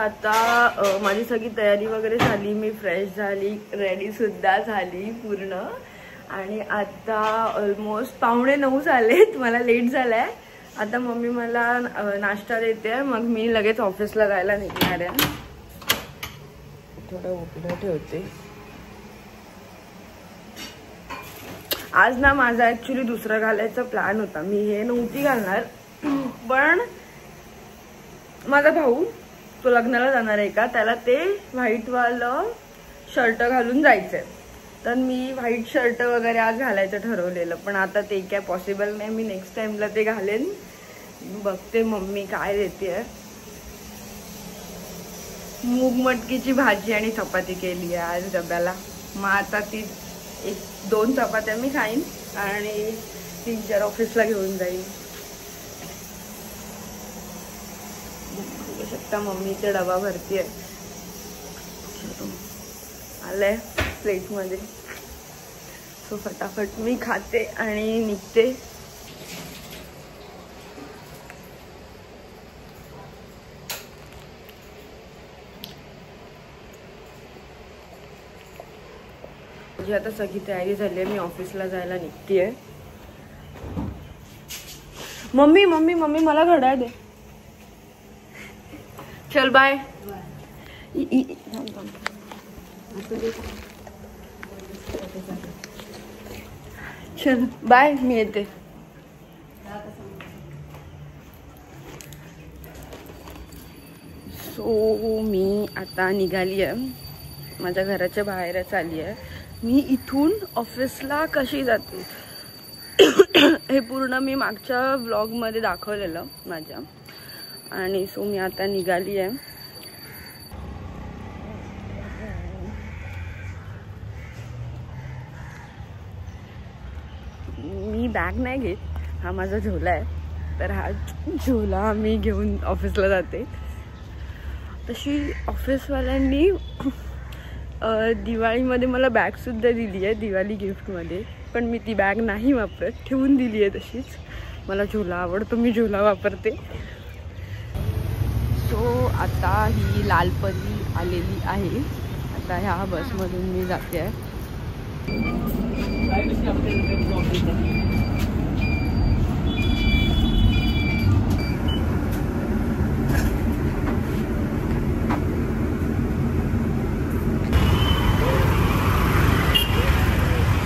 आता माझी सगळी तयारी वगैरे झाली, मी फ्रेश झाली, रेडी सुद्धा झाली पूर्ण. आणि आता ऑलमोस्ट 8:45 झालेत, मला लेट झालाय. आता मम्मी मला नाश्ता देते, मग मी लगेच ऑफिसला जायला निघणार आहे. थोडं उघडं ठेवते. आज ना माझा ऍक्च्युली दुसरा घालायचा प्लॅन होता, मी हे नव्हती घालणार. पण माझा भाऊ तो लग्नाला जाणार आहे का, त्याला ते व्हाईटवालं शर्ट घालून जायचंय. तर मी व्हाईट शर्ट वगैरे आज घालायचं ठरवलेलं, पण आता ते काय पॉसिबल नाही. मी नेक्स्ट टाइमला ते घालेन. बघते मम्मी काय देते. मूग मटकीची भाजी आणि चपाती केली आहे आज डब्याला. मग आता ती 1-2 चपात्या मी खाईन आणि 3-4 ऑफिसला घेऊन जाईन. बघू शकता मम्मी ते डबा भरतीये. आलंय प्लेट मध्ये. सो फटाफट मी खाते आणि निघते. माझी आता सगळी तयारी झाली आहे, मी ऑफिसला जायला निघतेय. मम्मी मम्मी मम्मी मला घड्याळ दे. चल बाय. चल बाय, मी येते. सो मी आता निघाली आहे, माझ्या घराच्या बाहेरच आली आहे. मी इथून ऑफिसला कशी जाते हे पूर्ण मी मागच्या व्लॉगमध्ये दाखवलेलं माझ्या. आणि सो मी आता निघाली आहे. मी बॅग नाही घेत, हा माझा झोला आहे. तर हा झोला मी घेऊन ऑफिसला जाते. तशी ऑफिसवाल्यांनी दिवाळीमध्ये मला बॅगसुद्धा दिली आहे, दिवाळी गिफ्टमध्ये. पण मी ती बॅग नाही वापरत, ठेवून दिली आहे तशीच. मला झोला आवडतो, मी झोला वापरते. सो आता ही लालपरी आलेली आहे. आता ह्या बसमधून मी जाते आहे.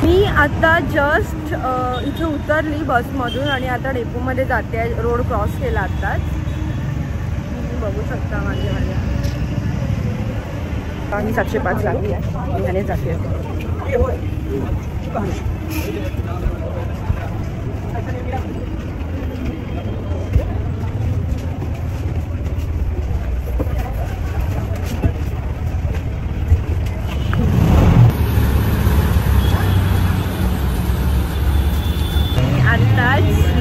मी आता जस्ट इथे उतरली बसमधून आणि आता डेपोमध्ये जाते. रोड क्रॉस केला आत्ताच, बघू शकता माझ्या. मी 705 लागली आहे, मी ह्याने जाते.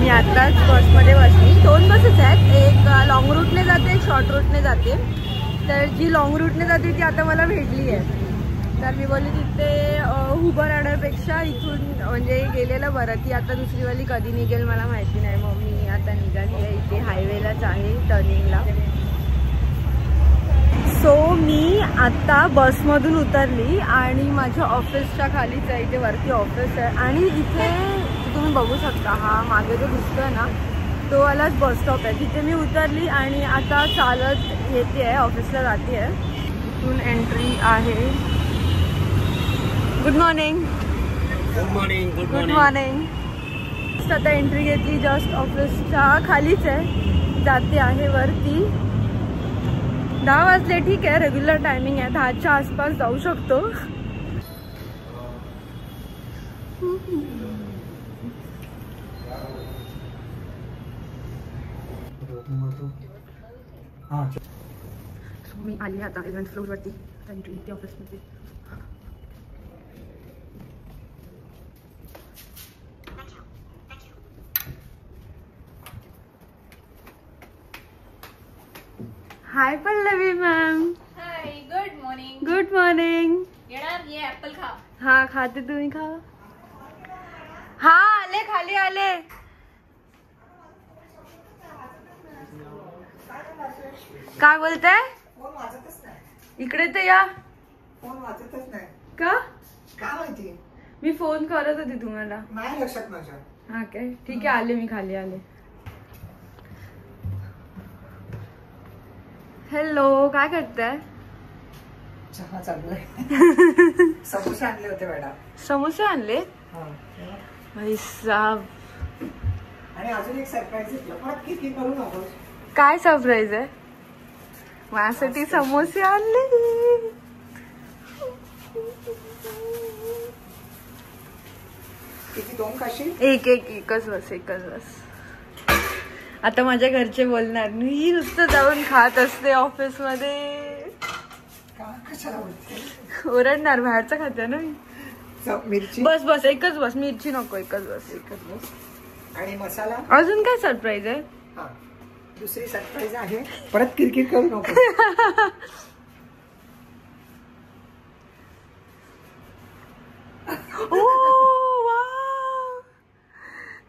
मी आत्ताच बसमध्ये बसली. 2 बसेस आहेत, एक लॉंग रूटने जाते, एक शॉर्ट रूटने जाते. तर जी लॉंग रूटने जाते ती आता मला भेटली आहे. तर मी बोलली तिथे उभं राहण्यापेक्षा इथून म्हणजे गेलेलं बरं. ती आता दुसरीवाली कधी निघेल मला माहिती नाही. मग मी आता निघाली आहे, इथे हायवेलाच आहे टर्निंगला. सो मी आता बसमधून उतरली आणि माझ्या ऑफिसच्या खालीच आहे, इथे वरती ऑफिस आहे. आणि इथे तुम्ही बघू शकता, हा मागे जो दिसतोय ना तो वालाच बस स्टॉप आहे. तिथे मी उतरली आणि आता चालत येते आहे, ऑफिसला जाते आहे. इथून एंट्री आहे. Good morning. Good morning. Good morning. आता एंट्री घेतली, जस्ट ऑफिसच्या खालीच आहे. जाते आहे वरती. 10 वाजले, ठीक आहे, रेग्युलर टायमिंग आहे. 10च्या आसपास जाऊ शकतो. सो मी आली आता 11th फ्लोअरवरती. एंट्री इथे ऑफिसमध्ये. हाय पल्लवी मैम. हाय, गुड मॉर्निंग. Good morning. ये एप्पल खा. हाँ खाते, तुम्ही खा. हाँ आले, खाली आले. काय बोलताय? फोन वाजतच नाही. इकडे तर या. फोन वाजतच नाही. का? काय माहिती. मी फोन करत होती तुम्हाला. नाही लक्षात माझ्या. हा काय, ठीक आहे, आले मी खाली आले. हॅलो, काय करताय? चहा चालू आहे. समोसे आणले होते मॅडम. समोसे आणले? भाई साहब. आणि अजून एक सरप्राईज घेतलं. परत किती करू नको. काय सरप्राईज आहे? माझ्यासाठी समोसे आणले. किती 2 खाशील? एकच बस. आता माझ्या घरचे बोलणार, मी नुसतं जाऊन खात असते ऑफिस मध्ये. कशाला बोलते? ओरडणार, बाहेरचं खाते ना मी. मिरची. बस एकच बस. मिरची नको, एकच बस. आणि मसाला. अजून काय सरप्राईज आहे? हा, दुसरी सरप्राईज आहे. परत किरकिर करू नको.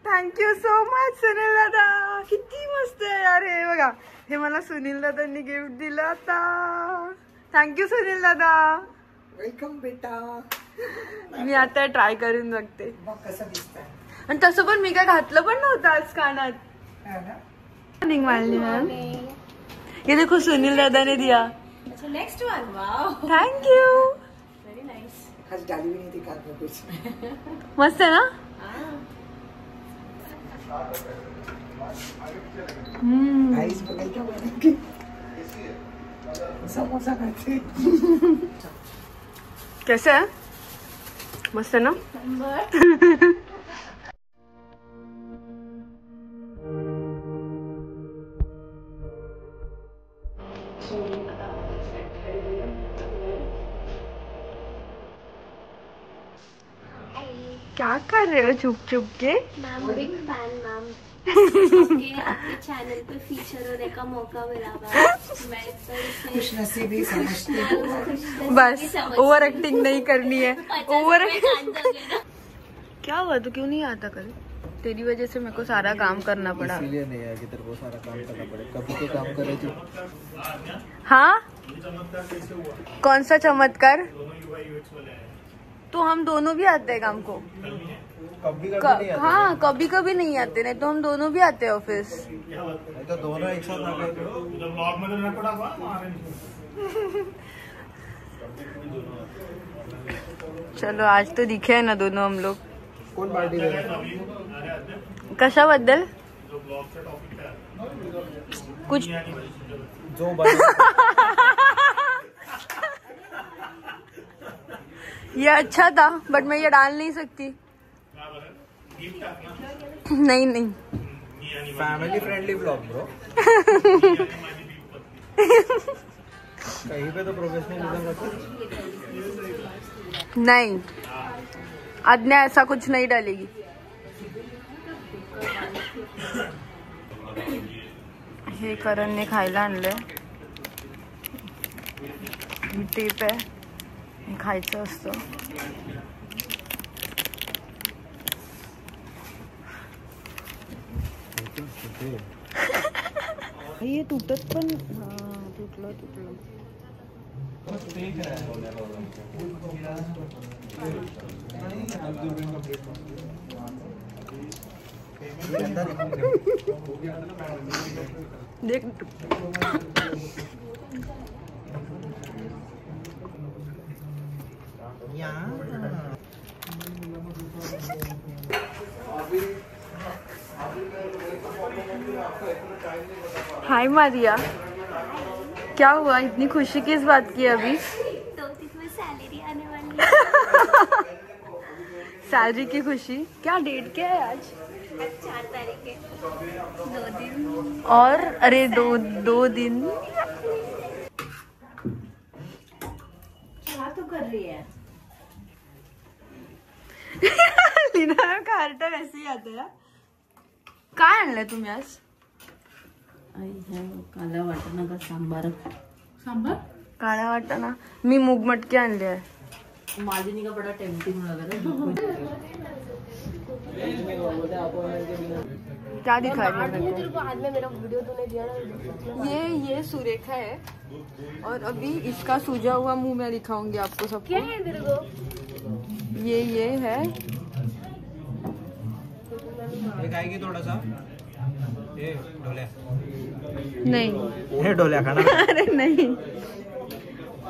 थँक्यू सो मच सुनील दादा. किती मस्त आहे यार हे. बघा, हे मला सुनील दादांनी गिफ्ट दिलं आता. थँक्यू सुनील दादा. वेलकम बेटा. मी आता ट्राय करून बघते कसं दिसतंय. आणि तसं पण मी काय घातलं पण नव्हतं आज कानात. Morning Malini ma'am. ये देखो सुनील दादा ने दिया. अच्छा, next one. Wow, thank you. Very nice. आज डाली भी नहीं दिखा तो कुछ. मस्त है ना? आईज बघायचं म्हणजे समोसा खाते. कैसे है? मस्त है ना? क्या कर रहे हो छुप छुप के? Ma'am big fan ma'am. आपके चैनल पे फीचर होने का मौका मिला मैं तो खुश नसीबी समझती हूँ. बस ओवर एक्टिंग नहीं करनी है. ओवर क्या हुआ? तो क्यों नहीं आता कल? तेरी वजह से मेरे को सारा काम करना पड़ा. इसलिए नहीं है कि तेरे को सारा काम करना पड़े. कभी तो काम करे तू. हाँ, कौन सा चमत्कार? तो हम दोनों भी आते हैं काम को. हाँ, कभी कभी नहीं आते, नहीं तो हम दोनों भी आते हैं ऑफिस. तो दोनों एक साथ आ गए. चलो, आज तो दिखे है ना दोनों हम लोग. कोण पार्टी कशाबद्दल? कुछ जो ये अच्छा था, बट मैं ये डाल नहीं सकती. नहीं. Family friendly blog bro. कहीं पे तो प्रोफेशनलिज्म रखो. नहीं, आज्ञा ऐसा कुछ नहीं डालेगी. हे करणने खायला आणलंय. ही टेप आहे, हे खायचं असतं. ये तुटत पण. तुटलं. देख. हाय मारिया, क्या हुआ? इतनी खुशी किस बात की अभी? 2 दिन में सैलरी आने वाली है. सैलरी की खुशी. क्या डेट क्या है आज? 4 तारीख है. 2 दिन और अरे दो दिन. क्या तो कर रही है? लीना का हार्ट ऐसे ही आता है. काय आणलंय तुम्ही आज? काला वाटाणा का सांबार. काळ्या वाटाणा. मी मूग मटकी आणली आहे. मालिनी का बड़ा टेम्पटिंग लग रहा है. क्या दिखा रही है तेरे को आज में मेरा वीडियो तूने दिया ना। ये सुरेखा है और अभी इसका सूजा हुआ मुंह मैं दिखाऊंगी आपको सब। क्या है तेरे को? ये है एक आएगी थोड़ा सा ये ढोलिया नहीं ये ढोलिया खाना अरे नहीं।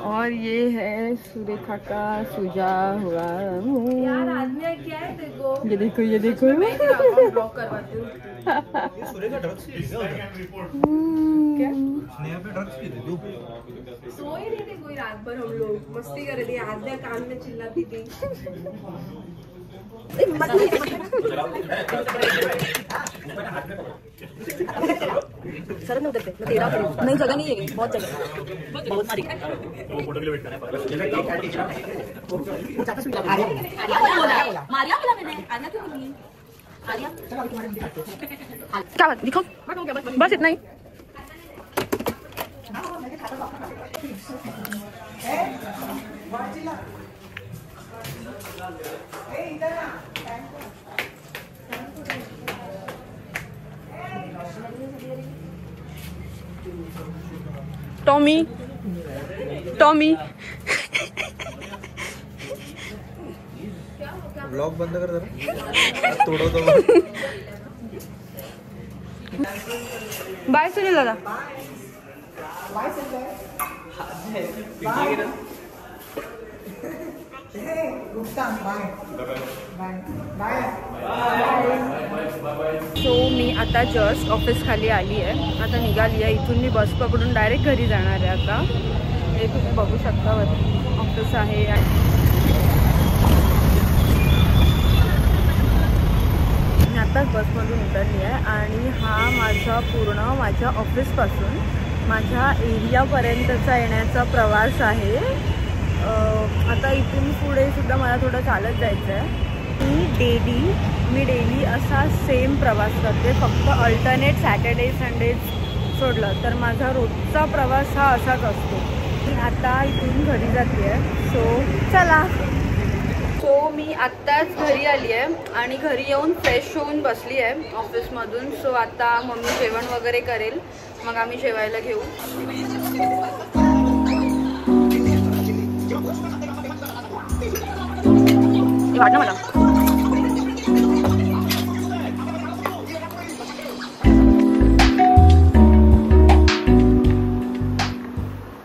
और ये है सुरेखा का सूजा हुआ मुंह। यार आदमी क्या है तेरे को? ये देखो ये देखो ब्लॉक करवाती हूँ। ये सुरेखा ड्रग्स पी रही है क्या? स्नेहा पे ड्रग्स पी रही तू सो ही नहीं थे कोई रात भर, हम लोग मस्ती कर रहे थे। आद्या कान में चिल्लाती थी। सर में उधर पे तेरा नहीं जगह नहीं है, बहुत जगह बहुत सारी। मारिया बोला मैंने, आना क्यों बोली? आलिया क्या बात दिखाओ, बस इतना ही। टॉमी टॉमी ब्लॉग बंद कर जरा तोड़ो तो बाय सुनील दादा। सो मी आता जस्ट ऑफिस खाली आली आहे, आता निघाली आहे इथून। मी बस पकडून डायरेक्ट घरी जाणार आहे आता। हे तुम्ही बघू शकता वरती ऑफिस आहे। मी आताच बसमधून उतरली आहे आणि हा माझ्या ऑफिसपासून माझ्या एरियापर्यंतचा येण्याचा प्रवास आहे। आता इथून पुढे सुद्धा मला थोडं चालत जायचं आहे। मी डेली असा सेम प्रवास करते, फक्त अल्टरनेट सॅटर्डे संडे सोडलं तर माझा रोजचा प्रवास हा असाच असतो। मी आता इथून घरी जाते आहे, सो चला। सो मी आत्ताच घरी आली आहे आणि घरी येऊन फ्रेश होऊन बसली आहे ऑफिसमधून। सो आता मम्मी जेवण वगैरे करेल, मग आम्ही जेवायला घेऊ। वाट ना मला